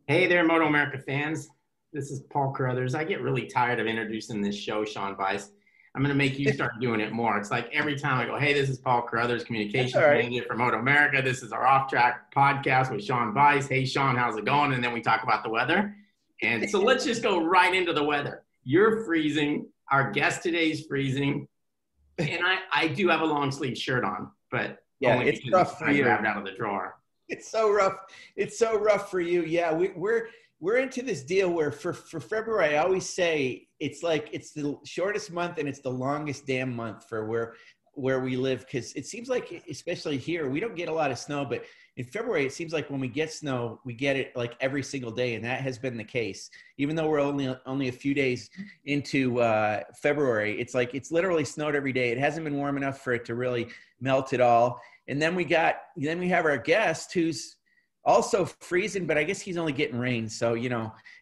Hey there, MotoAmerica fans. This is Paul Carruthers. I get really tired of introducing this show, Sean Bice. I'm going to make you start doing it more. It's like every time I go, hey, this is Paul Carruthers, That's all communications right. manager for MotoAmerica. This is our off-track podcast with Sean Bice. Hey, Sean, how's it going? And then we talk about the weather. And so let's just go right into the weather. You're freezing. Our guest today is freezing. And I do have a long sleeve shirt on, but Yeah, only it's because rough for I you. grabbed out of the drawer. It's so rough. It's so rough for you. Yeah, we're into this deal where for February, I always say it's like it's the shortest month and it's the longest damn month for where we live, because it seems like, especially here, we don't get a lot of snow, but in February it seems like when we get snow, we get it like every single day, and that has been the case. Even though we're only a few days into February, it's like it's literally snowed every day. It hasn't been warm enough for it to really melt at all. And then we have our guest who's also freezing, but I guess he's only getting rain. So,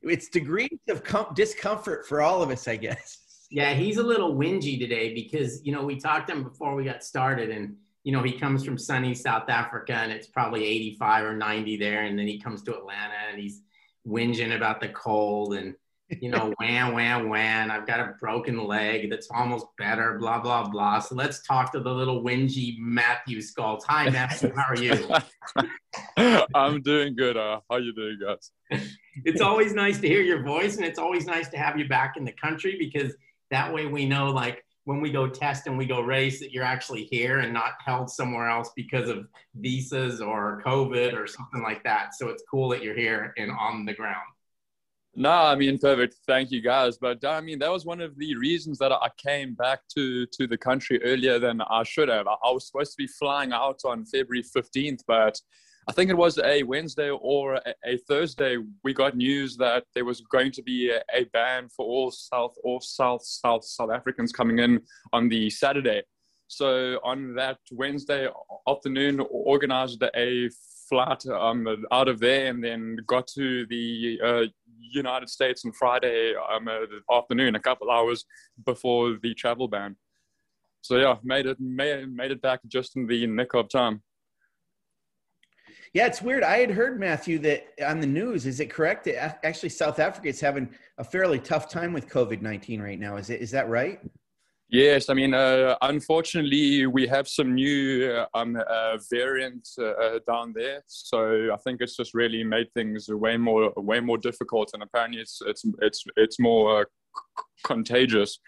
it's degrees of discomfort for all of us, I guess. Yeah, he's a little whingy today because, we talked to him before we got started, and, he comes from sunny South Africa and it's probably 85 or 90 there. And then he comes to Atlanta and he's whinging about the cold and, wham, I've got a broken leg that's almost better, blah, blah, blah. So let's talk to the little whingy Mathew Scholtz. Hi, Matthew. How are you? I'm doing good. How are you doing, guys? It's always nice to hear your voice, and it's always nice to have you back in the country, because that way we know, like, when we go test and we go race, that you're actually here and not held somewhere else because of visas or COVID or something like that. So it's cool that you're here and on the ground. No, I mean, perfect. Thank you, guys. But I mean, that was one of the reasons that I came back to the country earlier than I should have. I was supposed to be flying out on February 15th, but I think it was a Wednesday or a Thursday. We got news that there was going to be a ban for all South Africans coming in on the Saturday. So on that Wednesday afternoon, organized a flight out of there, and then got to the United States on Friday afternoon, a couple hours before the travel ban. So yeah, made it back just in the nick of time. Yeah, it's weird. I had heard, Matthew, that on the news, is it correct that actually South Africa is having a fairly tough time with COVID-19 right now? Is that right? Yes, I mean, unfortunately, we have some new variants down there, so I think it's just really made things way more difficult, and apparently it's more contagious.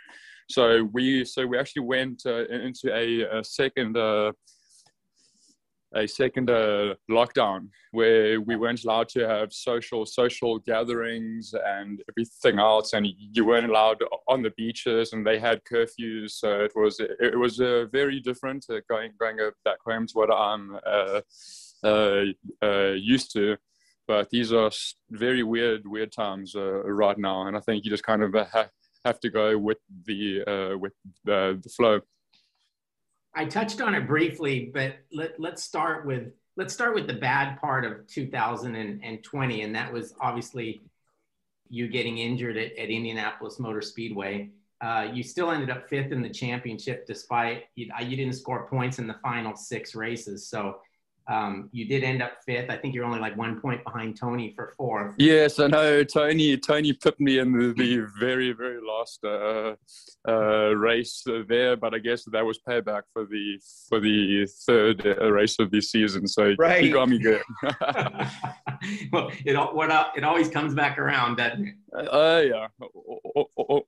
So we actually went into a second lockdown, where we weren't allowed to have social gatherings and everything else, and you weren't allowed on the beaches, and they had curfews. So it was very different going back home to what I'm used to. But these are very weird times right now, and I think you just kind of have to go with the flow. I touched on it briefly, but let's start with the bad part of 2020, and that was obviously you getting injured at Indianapolis Motor Speedway. You still ended up fifth in the championship, despite you didn't score points in the final 6 races. So you did end up fifth. I think you're only like 1 point behind Tony for fourth. Yes, I know. Tony pipped me in the very, very last race there, but I guess that was payback for the third race of this season. So right. He got me good. Well, it always comes back around, doesn't it? Yeah,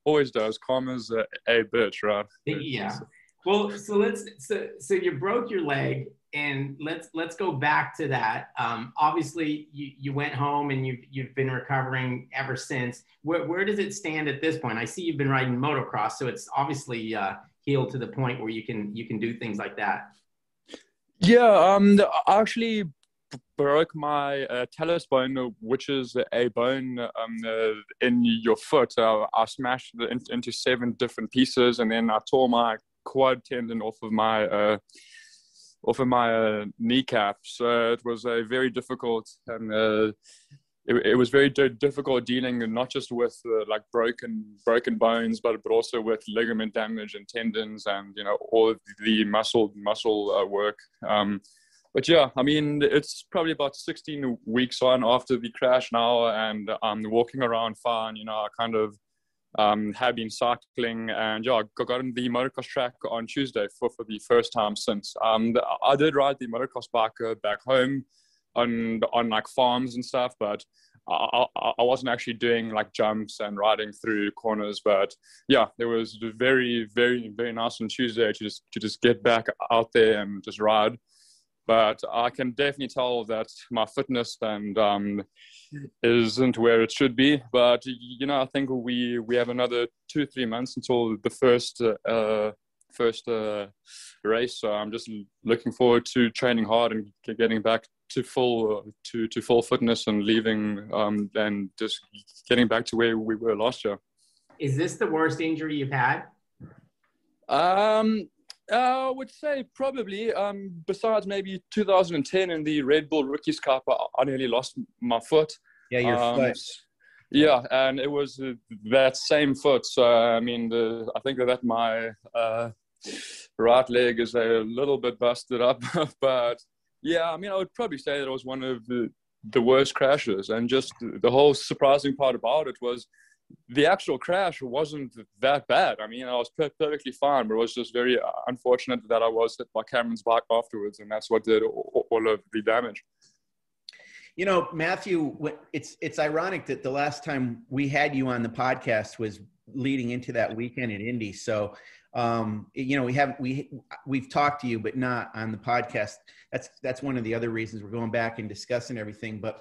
always does. Karma's a bitch, right? Yeah. Well, so you broke your leg. And let's go back to that. Obviously, you went home and you've been recovering ever since. Where does it stand at this point? I see you've been riding motocross, so it's obviously healed to the point where you can do things like that. Yeah, I actually broke my talus bone, which is a bone in your foot. I smashed it into 7 different pieces, and then I tore my quad tendon off of my kneecap. So it was a very difficult, and it was very difficult dealing not just with like broken bones, but also with ligament damage and tendons, and all of the muscle work. But yeah, I mean, it's probably about 16 weeks on after the crash now, and I'm walking around fine. You know, I kind of have been cycling, and yeah, I got on the motocross track on Tuesday for the first time since. I did ride the motocross bike back home on like farms and stuff, but I wasn't actually doing like jumps and riding through corners. But yeah, it was very, very, very nice on Tuesday to just get back out there and just ride. But I can definitely tell that my fitness and isn't where it should be. But you know, I think we have another 2-3 months until the first race. So I'm just looking forward to training hard and getting back to full fitness and leaving and just getting back to where we were last year. Is this the worst injury you've had? I would say probably. Besides maybe 2010 in the Red Bull Rookies Cup, I nearly lost my foot. Yeah, your foot. Yeah, and it was that same foot. So I mean, I think that my right leg is a little bit busted up. But yeah, I mean, I would probably say that it was one of the worst crashes. And just the whole surprising part about it was the actual crash wasn't that bad. I mean, I was perfectly fine, but it was just very unfortunate that I was hit by Cameron's bike afterwards, and that's what did all of the damage. You know, Matthew, it's ironic that the last time we had you on the podcast was leading into that weekend at Indy. So, you know, we've talked to you, but not on the podcast. That's one of the other reasons we're going back and discussing everything. But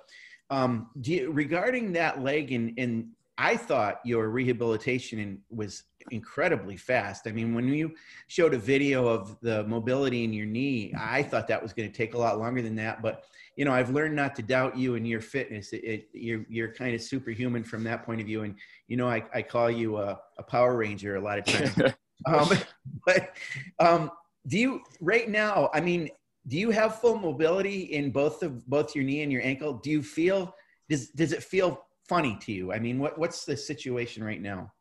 regarding that leg, and I thought your rehabilitation was incredibly fast. I mean, when you showed a video of the mobility in your knee, I thought that was going to take a lot longer than that. But, you know, I've learned not to doubt you and your fitness. You're kind of superhuman from that point of view. And, you know, I call you a Power Ranger a lot of times. Do you right now, I mean, do you have full mobility in both your knee and your ankle? Do you feel, does it feel funny to you? I mean, what's the situation right now?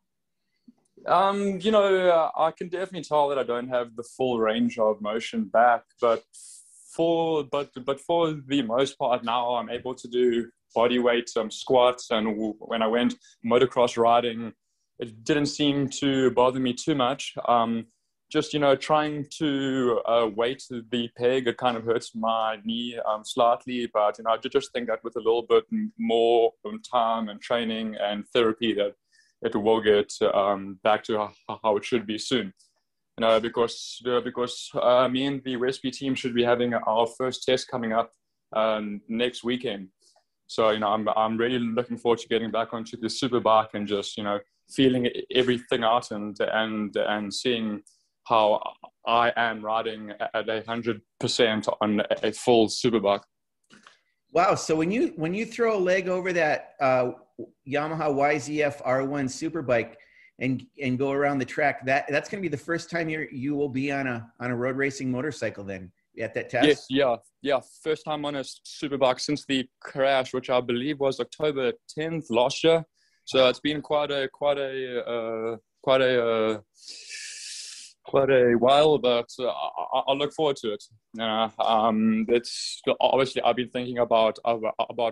You know, I can definitely tell that I don't have the full range of motion back, but for the most part now, I'm able to do body weight squats, and when I went motocross riding, it didn't seem to bother me too much. Just, you know, trying to weight the peg, it kind of hurts my knee slightly, but, you know, I just think that with a little bit more time and training and therapy that it will get back to how it should be soon. You know, because me and the Westby team should be having our first test coming up next weekend. So, you know, I'm really looking forward to getting back onto the superbike and just, you know, feeling everything out and seeing how I am riding at 100% on a full superbike. Wow! So when you throw a leg over that Yamaha YZF-R1 superbike and go around the track, that's going to be the first time you will be on a road racing motorcycle then at that test. Yes, yeah. First time on a superbike since the crash, which I believe was October 10th last year. So it's been quite a while, but I'll look forward to it. It's obviously I've been thinking about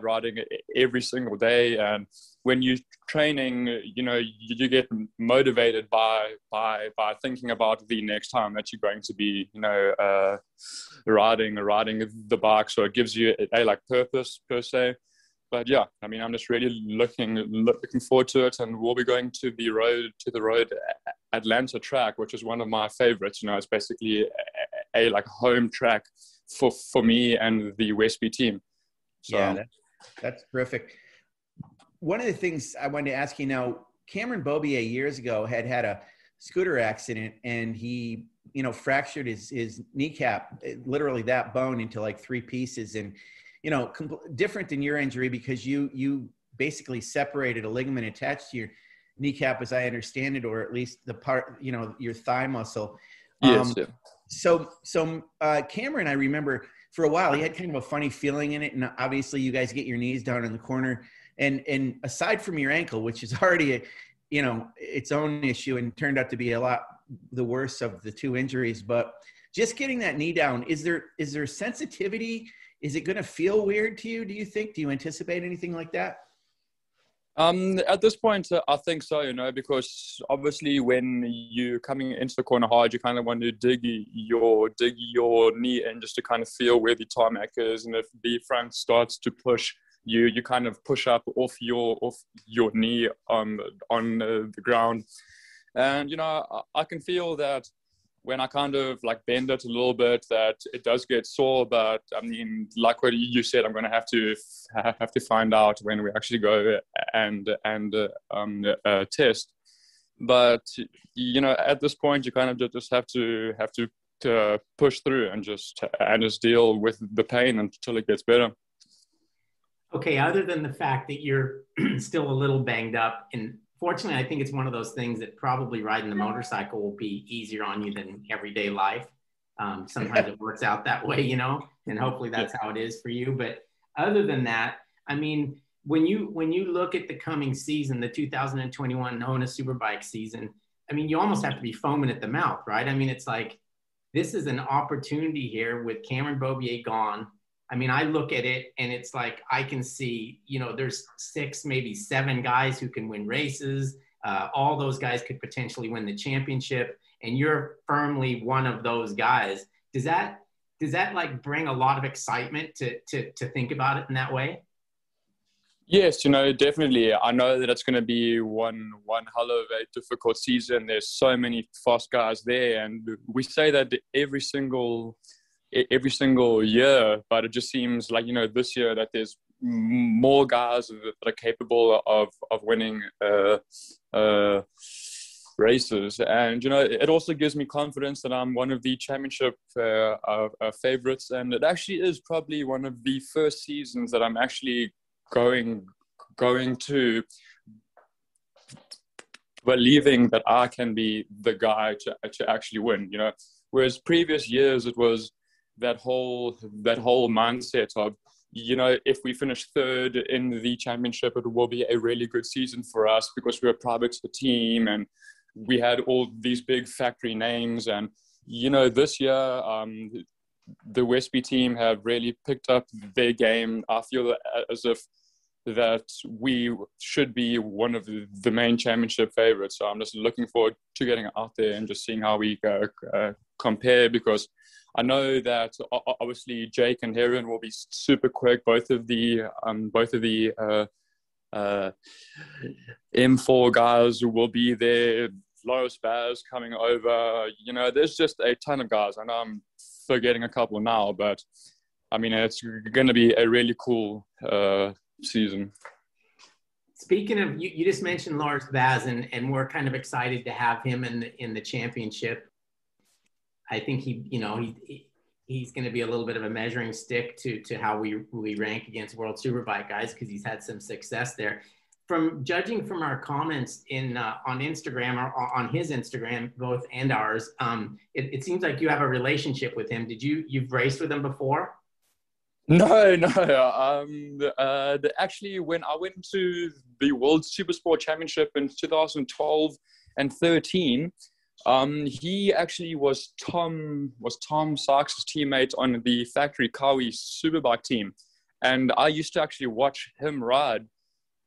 riding every single day, and when you're training, you know, you get motivated by thinking about the next time that you're going to be, you know, riding the bike. So it gives you a like purpose per se. But yeah, I mean, I'm just really looking forward to it, and we'll be going to the road Atlanta track, which is one of my favorites. You know, it's basically a like home track for me and the Westby team. So, yeah, that's terrific. One of the things I wanted to ask you now, Cameron Beaubier years ago had a scooter accident, and he, you know, fractured his kneecap, literally that bone, into like 3 pieces. And, you know, different than your injury because you basically separated a ligament attached to your kneecap, as I understand it, or at least the part, you know, your thigh muscle. Yes. Yeah. So Cameron, I remember for a while, he had kind of a funny feeling in it. And obviously you guys get your knees down in the corner, and aside from your ankle, which is already its own issue and turned out to be a lot the worst of the 2 injuries. But just getting that knee down, is there sensitivity? Is it going to feel weird to you, do you think? Do you anticipate anything like that? At this point, I think so, you know, because obviously when you're coming into the corner hard, you kind of want to dig your knee in just to kind of feel where the tarmac is. And if the front starts to push, you kind of push up off your knee on the ground. And, you know, I can feel that when I kind of like bend it a little bit, that it does get sore. But I mean, like what you said, I'm going to have to find out when we actually go and test. But you know, at this point, you kind of just have to push through and just deal with the pain until it gets better. Okay. Other than the fact that you're still a little banged up, and fortunately, I think it's one of those things that probably riding the motorcycle will be easier on you than everyday life. Sometimes it works out that way, you know, and hopefully that's how it is for you. But other than that, I mean, when you look at the coming season, the 2021 Kona Superbike season, I mean, you almost have to be foaming at the mouth, right? I mean, it's like, this is an opportunity here with Cameron Beaubier gone. I mean, I look at it and it's like, I can see, you know, there's 6, maybe 7 guys who can win races. All those guys could potentially win the championship, and you're firmly one of those guys. Does that like bring a lot of excitement to think about it in that way? Yes, you know, definitely. I know that it's going to be one hell of a difficult season. There's so many fast guys there, and we say that every single year, but it just seems like, you know, this year that there's more guys that are capable of winning races. And, you know, it also gives me confidence that I'm one of the championship favorites, and it actually is probably one of the first seasons that I'm actually going to believing that I can be the guy to actually win, you know, whereas previous years it was that whole mindset of, you know, if we finish third in the championship, it will be a really good season for us because we're a private team and we had all these big factory names. And, you know, this year, the Westby team have really picked up their game. I feel as if that we should be one of the main championship favorites. So I'm just looking forward to getting out there and just seeing how we compare, because I know that obviously Jake and Heron will be super quick. Both of the M4 guys will be there. Loris Baz coming over. You know, there's just a ton of guys. I know I'm forgetting a couple now, but I mean, it's going to be a really cool season. Speaking of, you just mentioned Loris Baz, and we're kind of excited to have him in the championship. I think he's going to be a little bit of a measuring stick to how we rank against World Superbike guys, because he's had some success there. From judging from our comments on Instagram, or on his Instagram, both and ours, it seems like you have a relationship with him. You've raced with him before? No. Actually, when I went to the World Supersport Championship in 2012 and 13. He actually was Tom Sykes' teammate on the factory Kawi Superbike team, and I used to actually watch him ride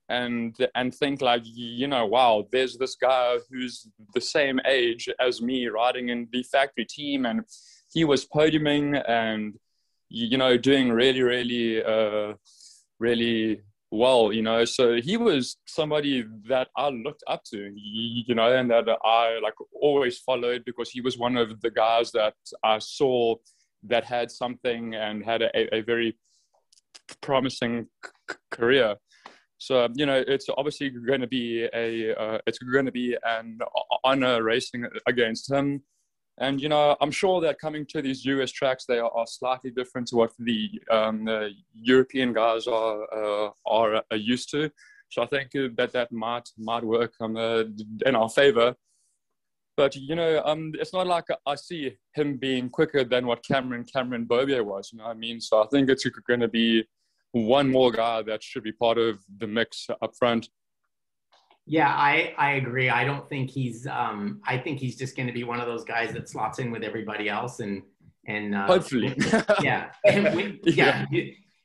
and think like, you know, wow, there's this guy who's the same age as me riding in the factory team, and he was podiuming and, you know, doing really well, you know. So he was somebody that I looked up to, you know, and that I like always followed, because he was one of the guys that I saw that had something and had a very promising career. So, you know, it's obviously going to be an honor racing against him. And, you know, I'm sure that coming to these US tracks, they are slightly different to what the European guys are used to. So I think that might work in our favor. But, you know, it's not like I see him being quicker than what Cameron Beaubier was, you know what I mean? So I think it's going to be one more guy that should be part of the mix up front. Yeah, I agree. I don't think I think he's just going to be one of those guys that slots in with everybody else. And And hopefully, yeah,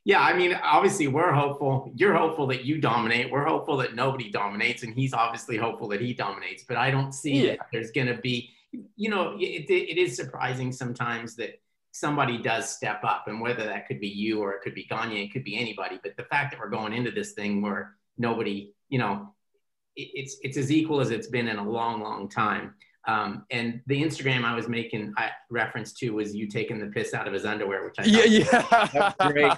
yeah. I mean, obviously, we're hopeful. You're hopeful that you dominate. We're hopeful that nobody dominates, and he's obviously hopeful that he dominates. But I don't see that there's going to be. It is surprising sometimes that somebody does step up, and whether that could be you or it could be Gagne, it could be anybody. But the fact that we're going into this thing where nobody, it's as equal as it's been in a long, long time. And the Instagram I was making reference to was you taking the piss out of his underwear, which I thought was great.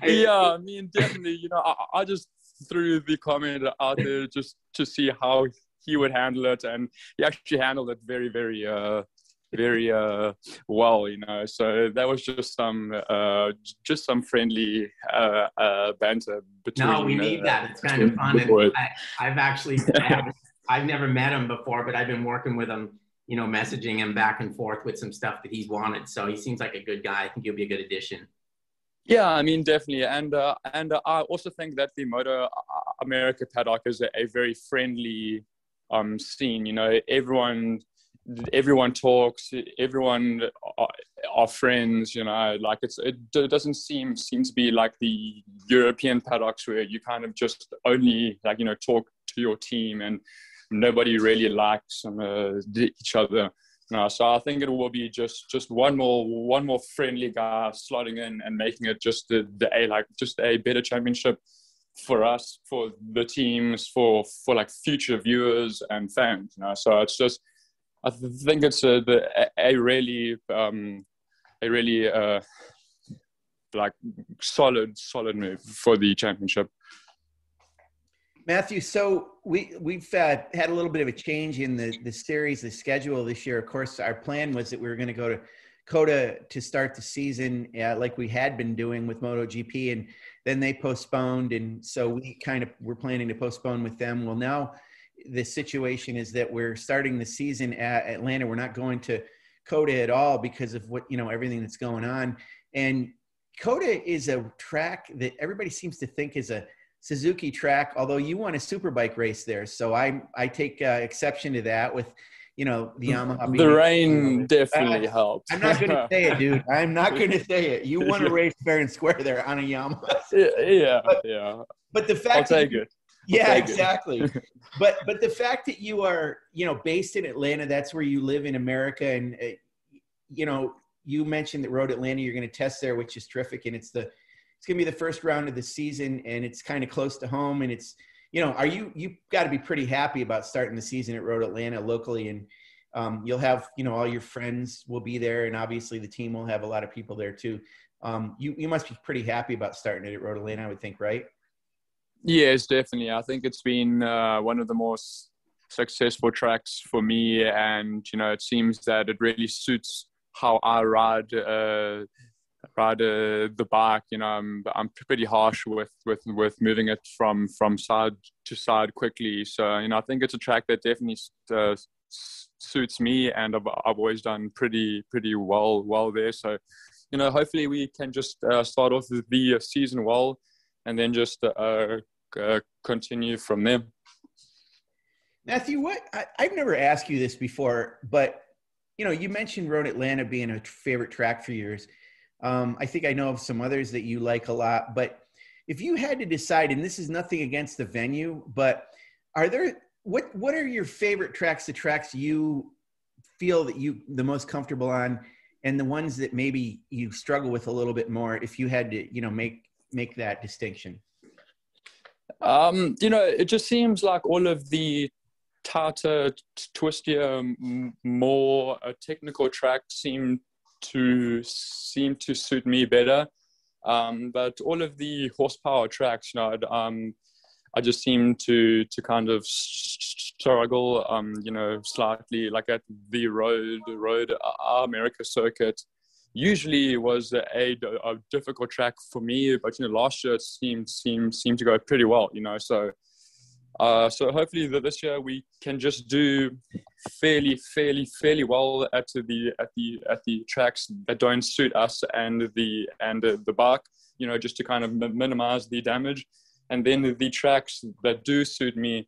Yeah, I mean, definitely. I just threw the comment out there just to see how he would handle it, and he actually handled it very, very, very well. So that was just some friendly banter between. No, we need that. It's kind of fun. And I've never met him before, but I've been working with him, messaging him back and forth with some stuff that he's wanted. So he seems like a good guy. I think he'll be a good addition. Yeah, I mean, definitely. And I also think that the MotoAmerica paddock is a very friendly scene. Everyone talks, everyone are friends, like it doesn't seem to be like the European paddocks where you kind of just only talk to your team and nobody really likes each other. So I think it will be just one more friendly guy slotting in and making it just a better championship for us, for the teams, for like future viewers and fans. So it's just, I think it's a really like solid move for the championship. Mathew, so we've had a little bit of a change in the series, the schedule this year. Of course, our plan was that we were going to go to COTA to start the season like we had been doing with MotoGP, and then they postponed, and so we're planning to postpone with them. Well, now the situation is that we're starting the season at Atlanta. We're not going to COTA at all because of what everything that's going on. And COTA is a track that everybody seems to think is a Suzuki track, although you won a superbike race there. So I take exception to that with, the Yamaha. The rain definitely helped. I'm not going to say it, dude. I'm not going to say it. You won a race fair and square there on a Yamaha. Yeah. But the fact I'll take it. Yeah, exactly. But the fact that you are, based in Atlanta, that's where you live in America. And, you mentioned that Road Atlanta, you're going to test there, which is terrific. And it's going to be the first round of the season, and it's kind of close to home. And it's, you've got to be pretty happy about starting the season at Road Atlanta locally. And you'll have, all your friends will be there. And obviously the team will have a lot of people there too. You must be pretty happy about starting it at Road Atlanta, I would think, right? Yes, definitely. I think it's been one of the most successful tracks for me, and it seems that it really suits how I ride the bike. I'm pretty harsh with moving it from side to side quickly. So I think it's a track that definitely suits me, and I've always done pretty well there. So hopefully we can just start off the season well, and then just continue from there. Mathew, I've never asked you this before, but you mentioned Road Atlanta being a favorite track for yours. I think I know of some others that you like a lot, but if you had to decide, and this is nothing against the venue, but what are your favorite tracks, the tracks you feel that you the most comfortable on, and the ones that maybe you struggle with a little bit more, if you had to, make that distinction? It just seems like all of the tighter, twistier, more technical tracks seem to suit me better. But all of the horsepower tracks, I just seem to kind of struggle, slightly, like at the road America circuit. Usually was a difficult track for me, but last year it seemed to go pretty well. So hopefully this year we can just do fairly well at the tracks that don't suit us and the bike. Just to kind of minimize the damage, and then the tracks that do suit me,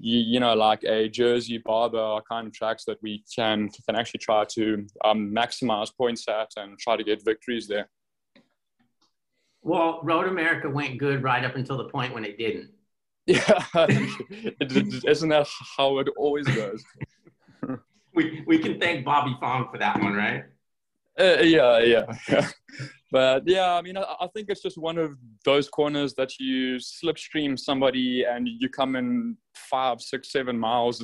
like a Jersey Barber kind of tracks that we can actually try to maximize points at and try to get victories there. Well, Road America went good right up until the point when it didn't. Yeah, isn't that how it always goes? We can thank Bobby Fong for that one, right? Yeah. But yeah, I mean, I think it's just one of those corners that you slipstream somebody and you come in 5, 6, 7 miles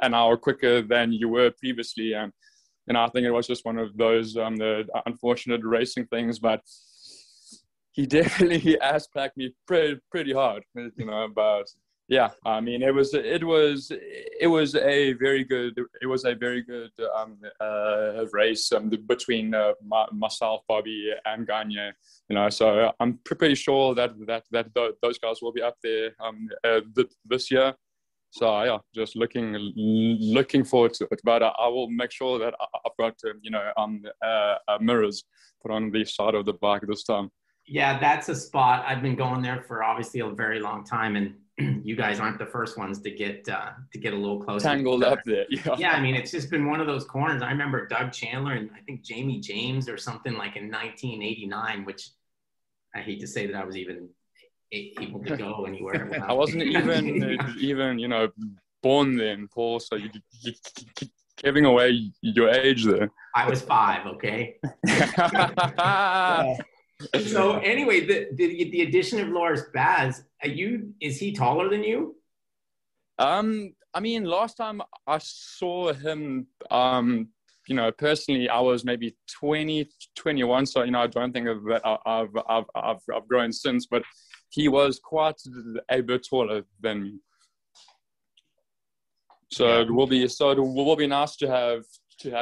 an hour quicker than you were previously. And I think it was just one of those the unfortunate racing things. But he definitely ass-packed me pretty hard, but yeah, I mean, it was a very good race between myself, Bobby, and Gagne. So I'm pretty sure that those guys will be up there this year. So yeah, just looking forward to it. But I will make sure that I've got mirrors put on the side of the bike this time. Yeah, that's a spot. I've been going there for obviously a very long time, and you guys aren't the first ones to get a little closer. Tangled up there. Yeah, I mean, it's just been one of those corners. I remember Doug Chandler and I think Jamie James or something like in 1989, which I hate to say that I was even able to go anywhere. I wasn't even born then, Paul. So you're giving away your age there. I was 5. Okay. So anyway, the addition of Loris Baz, is he taller than you? I mean, last time I saw him, personally, I was maybe 20, 21. So, I don't think that I've grown since, but he was quite a bit taller than me. So yeah. It will be nice to have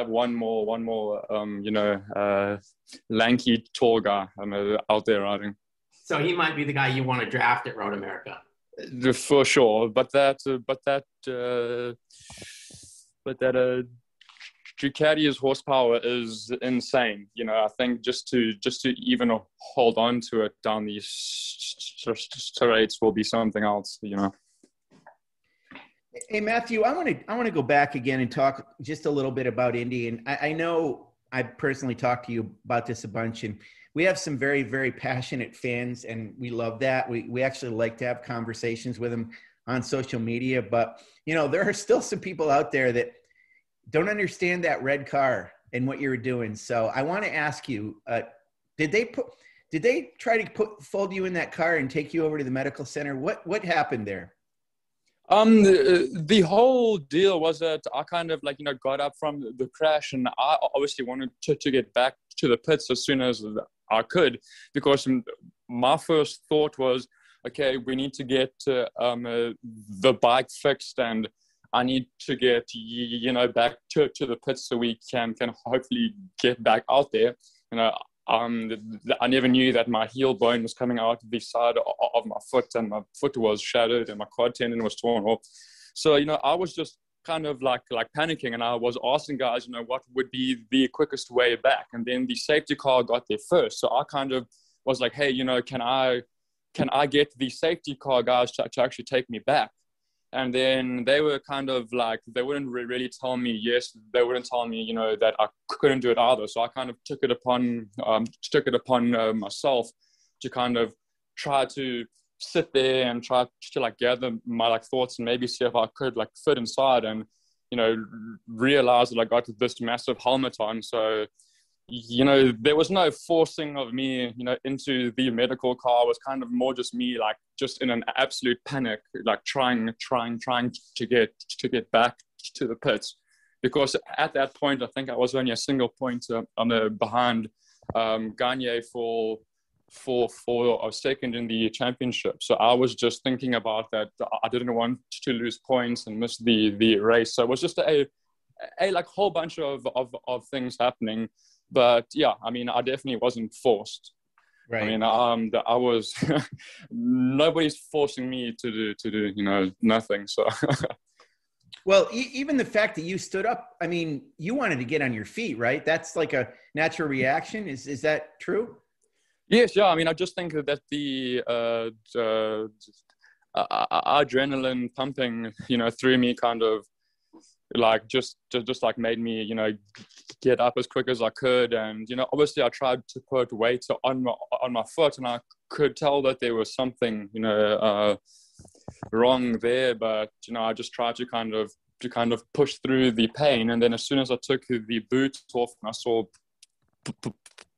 one more lanky tall guy out there riding. So he might be the guy you want to draft at Road America. For sure, but that Ducati's horsepower is insane. I think just to even hold on to it down these straights will be something else. Hey Matthew, I want to go back again and talk just a little bit about Indy. And I know I've personally talked to you about this a bunch, and we have some very, very passionate fans, and we love that. We actually like to have conversations with them on social media, but there are still some people out there that don't understand that red car and what you were doing. So I want to ask you, did they try to fold you in that car and take you over to the medical center? What happened there? The whole deal was that I kind of got up from the crash, and I obviously wanted to get back to the pits as soon as I could, because my first thought was, okay, we need to get the bike fixed, and I need to get back to the pits so we can hopefully get back out there. I never knew that my heel bone was coming out the side of my foot, and my foot was shattered and my quad tendon was torn off. So, I was just kind of like panicking, and I was asking guys, what would be the quickest way back? And then the safety car got there first. So I kind of was like, hey, can I get the safety car guys to actually take me back? And then they were kind of like, they wouldn't really tell me yes. They wouldn't tell me, that I couldn't do it either. So I kind of took it upon myself to kind of try to sit there and try to gather my thoughts and maybe see if I could fit inside and, realize that I got this massive helmet on. So, there was no forcing of me, into the medical car. It was kind of more just me, just in an absolute panic, trying to get back to the pits, because at that point, I think I was only a single point behind Gagne for a second in the championship. So I was just thinking about that. I didn't want to lose points and miss the race. So it was just a whole bunch of things happening. But yeah, I mean, I definitely wasn't forced. Right. I mean, I was, nobody's forcing me to do, nothing. So. Well, even the fact that you stood up, I mean, you wanted to get on your feet, right? That's like a natural reaction. Is that true? Yes. Yeah. I mean, I just think that adrenaline pumping, through me, kind of like just like made me, get up as quick as I could. And, obviously I tried to put weight on my foot, and I could tell that there was something, wrong there. But, I just tried to kind of push through the pain. And then as soon as I took the boot off and I saw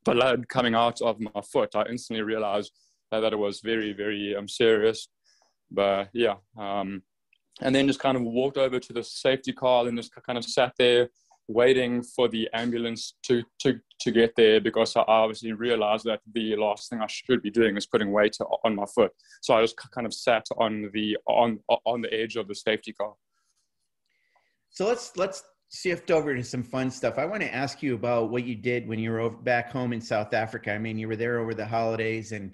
blood coming out of my foot, I instantly realized that it was very, very serious. But yeah, and then just kind of walked over to the safety car and just kind of sat there waiting for the ambulance to get there, because I obviously realized that the last thing I should be doing is putting weight on my foot. So I just kind of sat on the edge of the safety car. So let's shift over to some fun stuff. I want to ask you about what you did when you were back home in South Africa. I mean, you were there over the holidays, and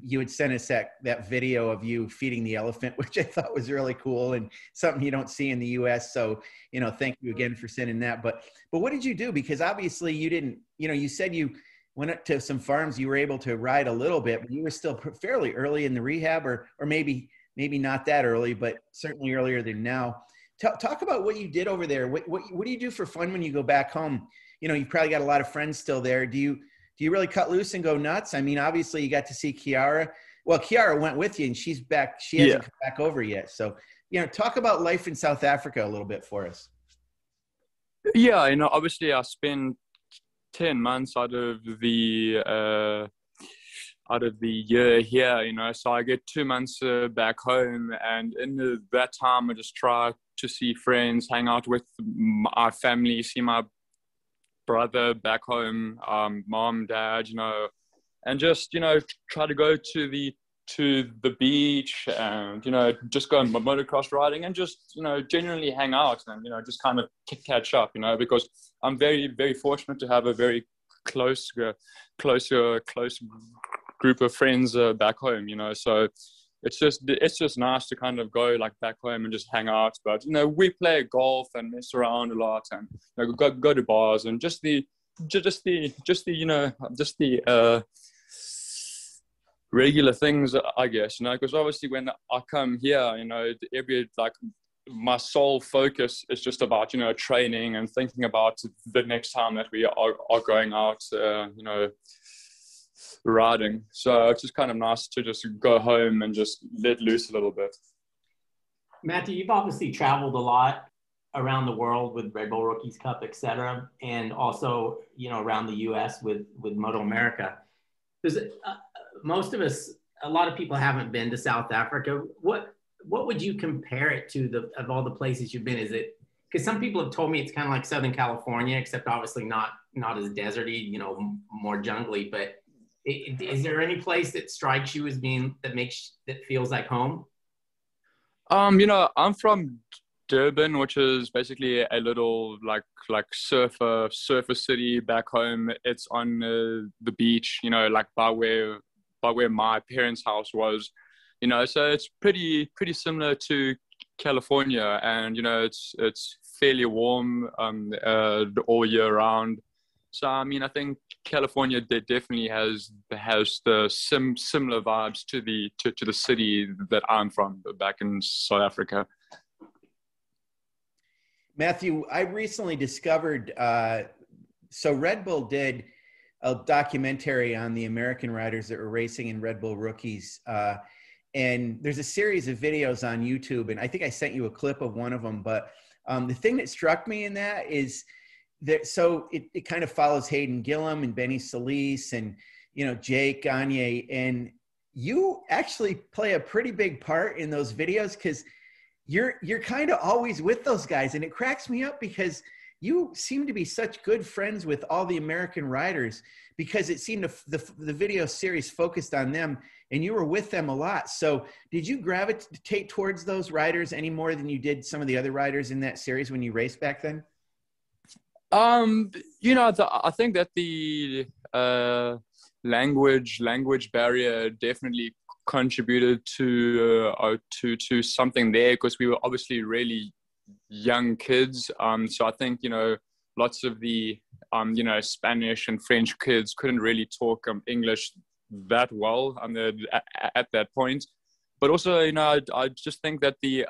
you had sent us that video of you feeding the elephant, which I thought was really cool and something you don't see in the US. So, thank you again for sending that. But what did you do? Because obviously you didn't, you said you went up to some farms, you were able to ride a little bit, but you were still fairly early in the rehab, or maybe not that early, but certainly earlier than now. Talk about what you did over there. What do you do for fun when you go back home? You've probably got a lot of friends still there. Do you really cut loose and go nuts? I mean, obviously you got to see Kiara. Well, Kiara went with you, and she's back. She hasn't come back over yet. So, talk about life in South Africa a little bit for us. Yeah, obviously I spent 10 months out of the year here, so I get 2 months back home, and in that time I just try to see friends, hang out with my family, see my brother back home, mom, dad, and just, try to go to the beach and, just go motocross riding and just, genuinely hang out and, just kind of catch up, because I'm very, very fortunate to have a very close group of friends back home, so it's just nice to kind of go like back home and just hang out. But we play golf and mess around a lot, and go to bars, and just the regular things, I guess, because obviously when I come here, my sole focus is just about training and thinking about the next time that we are going out riding. So it's just kind of nice to just go home and just let loose a little bit. Matthew, you've obviously traveled a lot around the world with Red Bull Rookies Cup, etc., and also around the U.S. with MotoAmerica. There's most of us, a lot of people haven't been to South Africa. What would you compare it to of all the places you've been? Is it, because some people have told me it's kind of like Southern California, except obviously not as deserty, more jungly, but is there any place that strikes you as being that feels like home? I'm from Durban, which is basically a little like surfer city back home. It's on the beach, like by where my parents' house was, so it's pretty similar to California, and it's fairly warm all year round. So I mean, I think California definitely has the similar vibes to the city that I'm from back in South Africa. Matthew, I recently discovered, so Red Bull did a documentary on the American riders that were racing in Red Bull Rookies. And there's a series of videos on YouTube, and I think I sent you a clip of one of them. But the thing that struck me in that is that, so it kind of follows Hayden Gillum and Benny Solis and, Jake Gagne, and you actually play a pretty big part in those videos, because you're kind of always with those guys. And it cracks me up because you seem to be such good friends with all the American riders, because it seemed the video series focused on them and you were with them a lot. So did you gravitate towards those riders any more than you did some of the other riders in that series when you raced back then? I think that the language barrier definitely contributed to something there, because we were obviously really young kids. So I think lots of the Spanish and French kids couldn't really talk English that well at that point. but also, I just think that the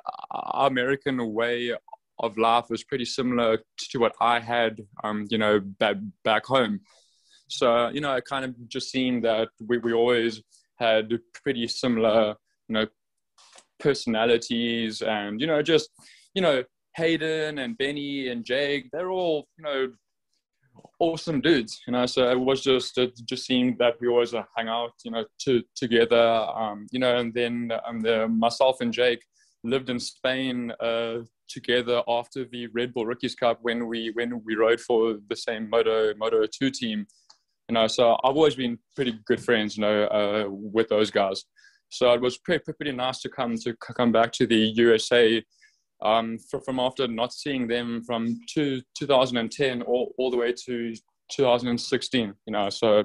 American way of life was pretty similar to what I had, back home. So, it kind of just seemed that we always had pretty similar, personalities, and, Hayden and Benny and Jake, they're all, awesome dudes, so it just seemed that we always hang out, together, and then myself and Jake lived in Spain together after the Red Bull Rookies Cup when we rode for the same Moto 2 team, so I've always been pretty good friends, with those guys. So it was pretty nice to come back to the USA from after not seeing them from 2010 all the way to 2016. So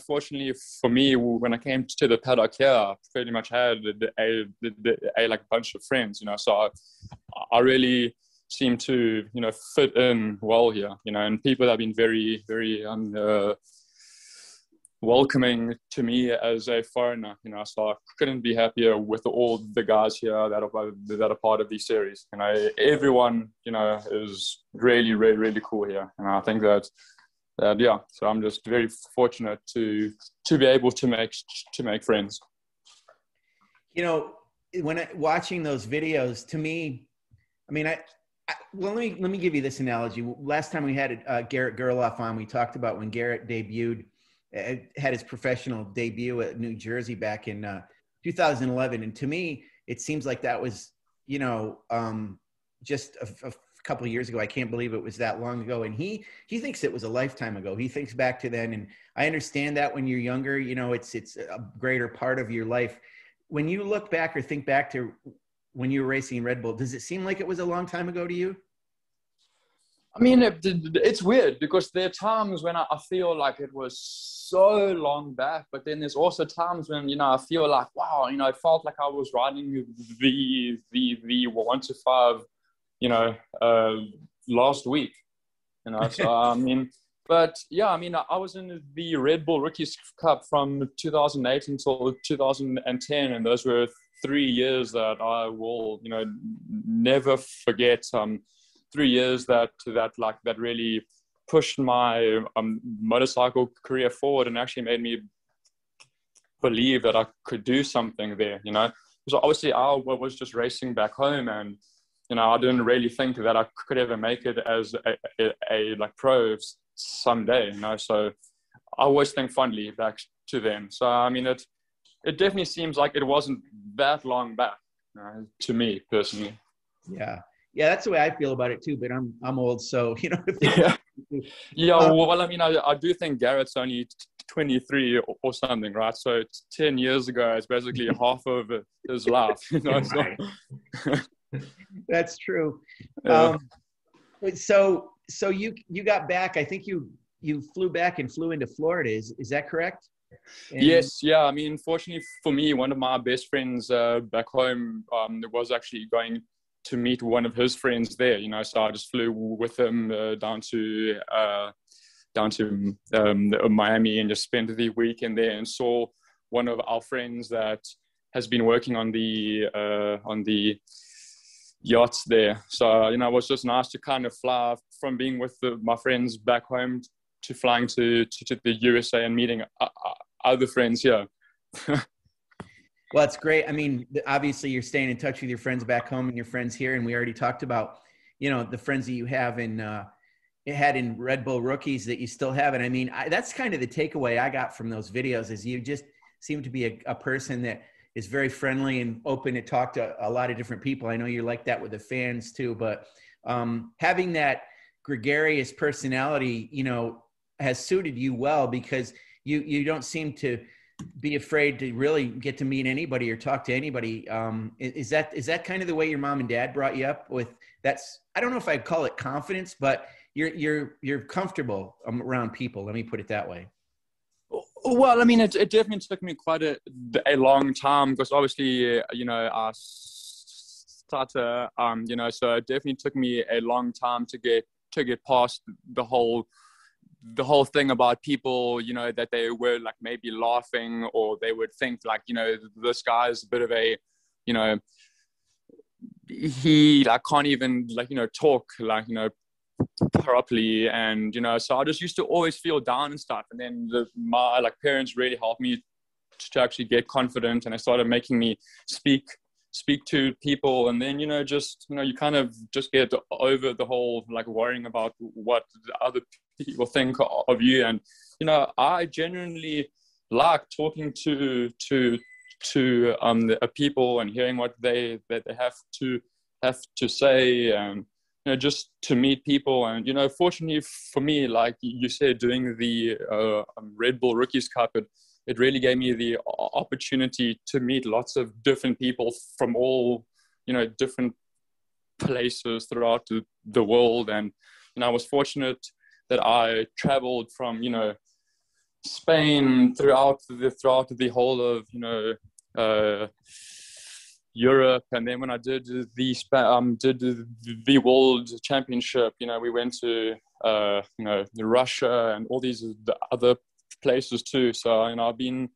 fortunately for me, when I came to the paddock here, I pretty much had a like bunch of friends. So I really seem to fit in well here. And people have been very very welcoming to me as a foreigner, so I couldn't be happier with all the guys here that are part of these series. Everyone, is really, really, really cool here. And I think that yeah, so I'm just very fortunate to be able to make friends. When watching those videos, to me, well, let me give you this analogy. Last time we had Garrett Gerloff on, we talked about when Garrett had his professional debut at New Jersey back in 2011. And to me, it seems like that was, just a couple of years ago. I can't believe it was that long ago. And he thinks it was a lifetime ago. He thinks back to then. And I understand that when you're younger, it's a greater part of your life. When you look back or think back to when you were racing Red Bull, does it seem like it was a long time ago to you? It's weird because there are times when I feel like it was so long back, but then there's also times when, I feel like, wow, it felt like I was riding the 1 to 5, last week, so, but yeah, I was in the Red Bull Rookies Cup from 2008 until 2010, and those were 3 years that I will, never forget. 3 years that really pushed my motorcycle career forward and actually made me believe that I could do something there, So obviously I was just racing back home, and, I didn't really think that I could ever make it as a pro someday, So I always think fondly back to them. So, it definitely seems like it wasn't that long back, to me personally. Yeah. Yeah, that's the way I feel about it too. But I'm old, so Yeah. Well, I do think Garrett's only 23 or something, right? So it's 10 years ago. It's basically half of his life. That's true. Yeah. So you got back. I think you flew back and flew into Florida. Is that correct? And yes. Yeah. Fortunately for me, one of my best friends back home was actually going to meet one of his friends there, so I just flew with him down to Miami and just spent the weekend there and saw one of our friends that has been working on the yachts there. So, it was just nice to kind of fly from being with my friends back home to flying to the USA and meeting other friends here. Well, it's great. Obviously you're staying in touch with your friends back home and your friends here. And we already talked about, the friends that you have had in Red Bull Rookies that you still have. And that's kind of the takeaway I got from those videos is you just seem to be a person that is very friendly and open to talk to a lot of different people. I know you're like that with the fans too, but having that gregarious personality, has suited you well because you don't seem to be afraid to really get to meet anybody or talk to anybody. Is that kind of the way your mom and dad brought you up with? I don't know if I'd call it confidence, but you're comfortable around people. Let me put it that way. Well, it definitely took me quite a long time because obviously, I started, so it definitely took me a long time to get past the whole the whole thing about people, you know, that they were like maybe laughing, or they would think like, you know, this guy's a bit of a, you know, he like can't even like, you know, talk like, you know, properly. And, you know, so I just used to always feel down and stuff. And then my like parents really helped me to actually get confident, and they started making me speak to people. And then, you know, just, you know, you kind of just get over the whole like worrying about what other people think of you. And, you know, I genuinely like talking to people and hearing what they have to say, and, you know, just to meet people. And, you know, fortunately for me, like you said, doing the Red Bull Rookies Cup, it really gave me the opportunity to meet lots of different people from all, you know, different places throughout the world. And, you know, I was fortunate that I traveled from, you know, Spain throughout the whole of, you know, Europe. And then when I did the World Championship, you know, we went to, you know, Russia and all these other places too. So, you know, I've been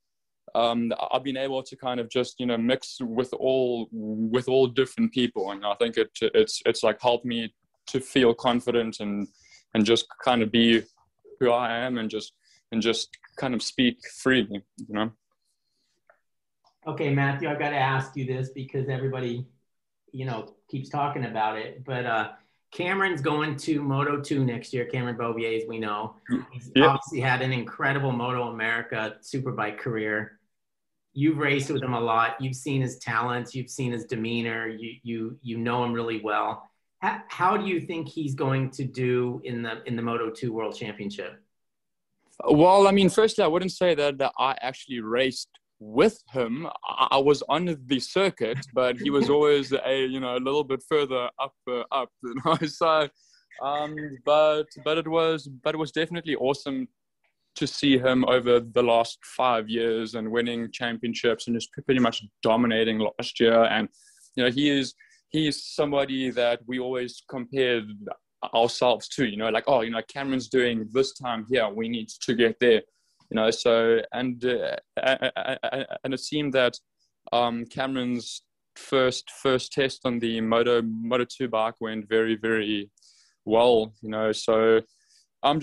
able to kind of just, you know, mix with all different people. And I think it's like helped me to feel confident and just kind of be who I am, and just kind of speak freely, you know. Okay, Matthew, I've got to ask you this because everybody, you know, keeps talking about it. But Cameron's going to Moto2 next year. Cameron Beaubier, as we know. He's obviously had an incredible MotoAmerica Superbike career. You've raced with him a lot. You've seen his talents. You've seen his demeanor. You know him really well. How do you think he's going to do in the Moto2 World Championship? Well, I mean, firstly, I wouldn't say that I actually raced with him. I was on the circuit, but he was always a little bit further up, you know. So, but it was definitely awesome to see him over the last 5 years and winning championships and just pretty much dominating last year. And, you know, he is somebody that we always compared ourselves to, you know, like, oh, you know, Cameron's doing this time here, we need to get there, you know. So, and it seemed that Cameron's first test on the Moto2 bike went very, very well, you know. So I'm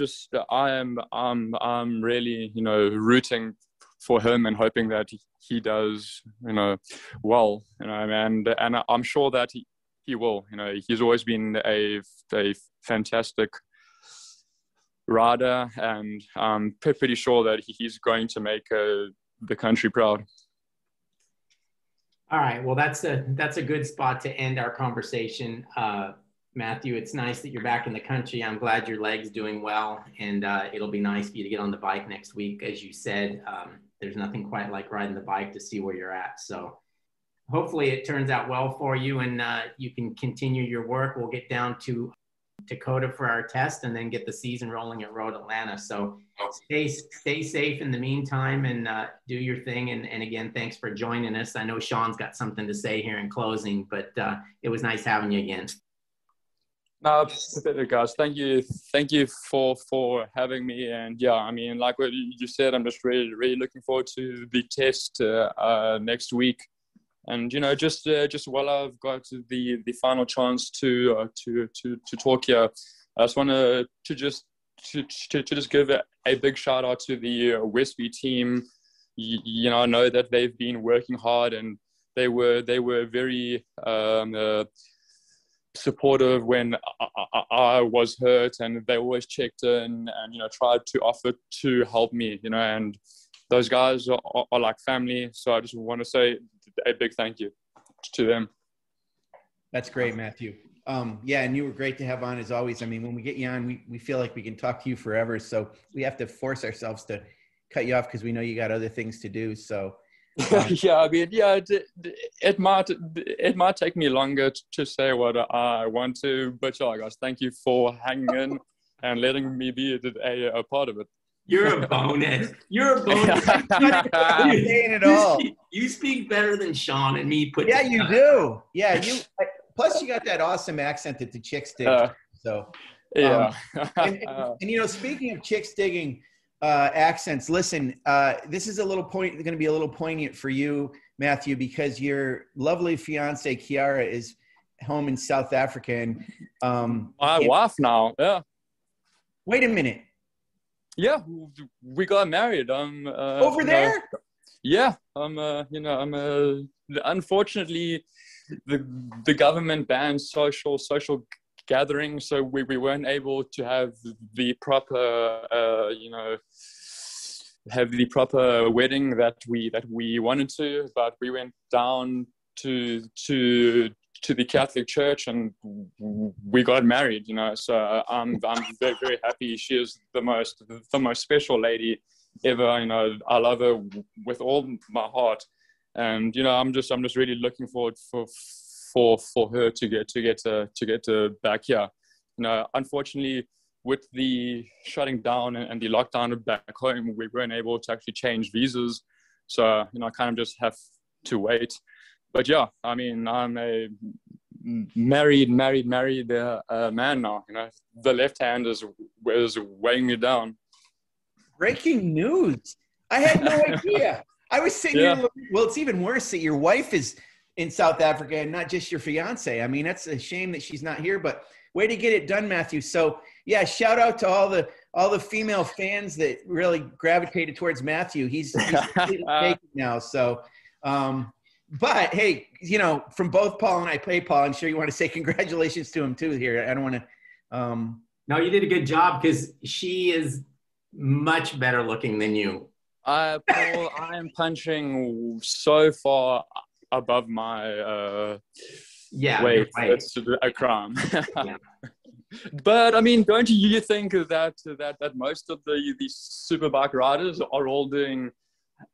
really, you know, rooting for him and hoping that he does, you know, well, you know, and I'm sure that he will. You know, he's always been a fantastic rider, and I'm pretty sure that he's going to make the country proud. All right. Well, that's a good spot to end our conversation. Matthew, it's nice that you're back in the country. I'm glad your leg's doing well, and it'll be nice for you to get on the bike next week. As you said, there's nothing quite like riding the bike to see where you're at. So hopefully it turns out well for you, and you can continue your work. We'll get down to Dakota for our test and then get the season rolling at Road Atlanta. So stay safe in the meantime, and do your thing. And again, thanks for joining us. I know Sean's got something to say here in closing, but it was nice having you again. No, guys, thank you for having me. And yeah, I mean, like what you said, I'm just really looking forward to the test next week. And, you know, just while I've got the final chance to talk here, I just want to just give a big shout out to the Westby team. You know, I know that they've been working hard, and they were very supportive when I was hurt, and they always checked in and, you know, tried to offer to help me, you know, and those guys are like family. So I just want to say a big thank you to them. That's great, Matthew. Yeah, and you were great to have on as always. I mean, when we get you on, we feel like we can talk to you forever. So we have to force ourselves to cut you off because we know you got other things to do. So yeah, I mean, yeah, it might take me longer to say what I want to, but yeah, guys, thank you for hanging in and letting me be a part of it. You're a bonus. You're a bonus. saying it all. You speak better than Sean and me. Yeah, you do. Yeah, you. Plus, you got that awesome accent that the chicks dig. So Yeah. And speaking of chicks digging accents, listen, this is going to be a little poignant for you, Mathew, because your lovely fiance Kiara is home in South Africa, and my wife now. Yeah. Wait a minute. Yeah, we got married. Over there? Yeah. Unfortunately, the government banned social gatherings, so we weren't able to have the proper wedding that we wanted to, but we went down to the Catholic Church and we got married, so I'm very, very happy. She is the most special lady ever. I love her with all my heart, and I'm just really looking forward for her to get back here. Unfortunately, with the shutting down and the lockdown back home, we weren't able to actually change visas. So, I kind of just have to wait. But yeah, I mean, I'm a married man now. The left hand is weighing me down. Breaking news. I had no idea. I was sitting here. Well, it's even worse that your wife is in South Africa and not just your fiance. I mean, that's a shame that she's not here, but way to get it done, Mathew. So yeah, shout out to all the female fans that really gravitated towards Mathew. He's taken now. So, but hey, from both Paul and I, Paul, I'm sure you want to say congratulations to him too here. I don't want to. No, you did a good job because she is much better looking than you. Paul, I am punching so far above my weight. It's a crime. Yeah. But I mean, don't you think that most of the superbike riders are all doing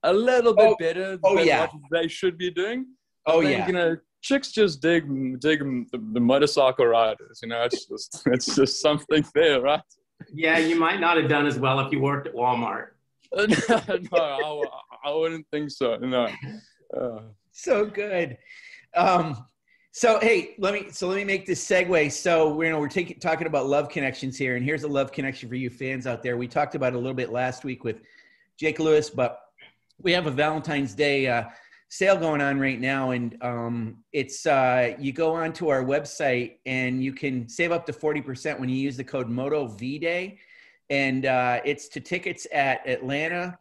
a little bit better than what they should be doing? I think, chicks just dig the motorcycle riders. It's just something there, right? Yeah, you might not have done as well if you worked at Walmart. No, I wouldn't think so. No. So good. So hey, let me make this segue. So we're talking about love connections here, and here's a love connection for you fans out there. We talked about it a little bit last week with Jake Lewis, but we have a Valentine's Day sale going on right now, and it's you go onto our website and you can save up to 40% when you use the code MotoVDay, and it's to tickets at Atlanta,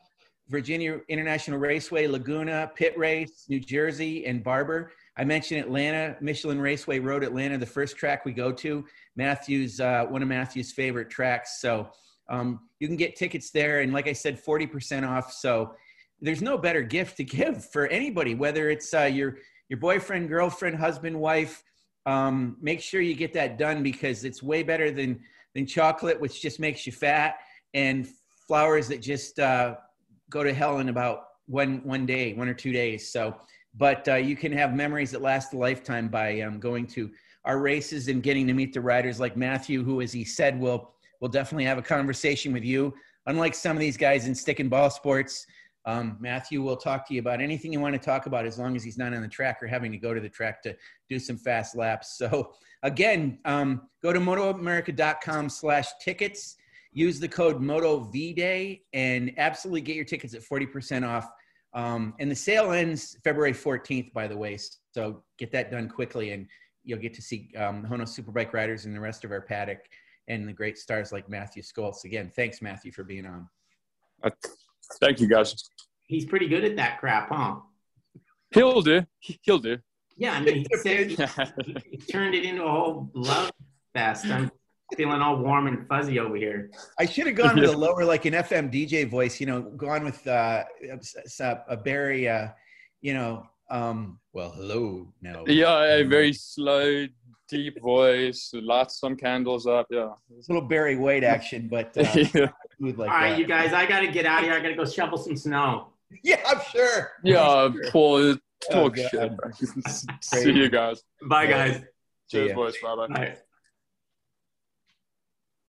Virginia International Raceway, Laguna, Pit Race, New Jersey, and Barber. I mentioned Atlanta, Michelin Raceway Road, Atlanta, the first track we go to. Matthew's one of Matthew's favorite tracks. So you can get tickets there, and like I said, 40% off. So there's no better gift to give for anybody, whether it's your boyfriend, girlfriend, husband, wife. Make sure you get that done because it's way better than chocolate, which just makes you fat, and flowers that just go to hell in about one day, 1 or 2 days. So, but you can have memories that last a lifetime by going to our races and getting to meet the riders like Mathew, who, as he said, will definitely have a conversation with you. Unlike some of these guys in stick and ball sports, Mathew will talk to you about anything you want to talk about as long as he's not on the track or having to go to the track to do some fast laps. So again, go to motoamerica.com/tickets, use the code MotoVDay, and absolutely get your tickets at 40% off. And the sale ends February 14th, by the way. So get that done quickly, and you'll get to see Hono Superbike riders and the rest of our paddock and the great stars like Mathew Scholtz. Again, thanks, Mathew, for being on. Thank you, guys. He's pretty good at that crap, huh? He'll do. Yeah, I mean, he turned it into a whole love fest. I'm feeling all warm and fuzzy over here. I should have gone with a lower, like an FM DJ voice, gone with a Barry, well, hello now. Yeah, a very slow, deep voice, lights some candles up, yeah. It's a little Barry White action, but all right, you guys, I got to get out of here. I got to go shovel some snow. Yeah, I'm sure. Yeah, Paul, talk shit. See you guys. Bye, guys. Cheers, boys. Bye-bye. Bye.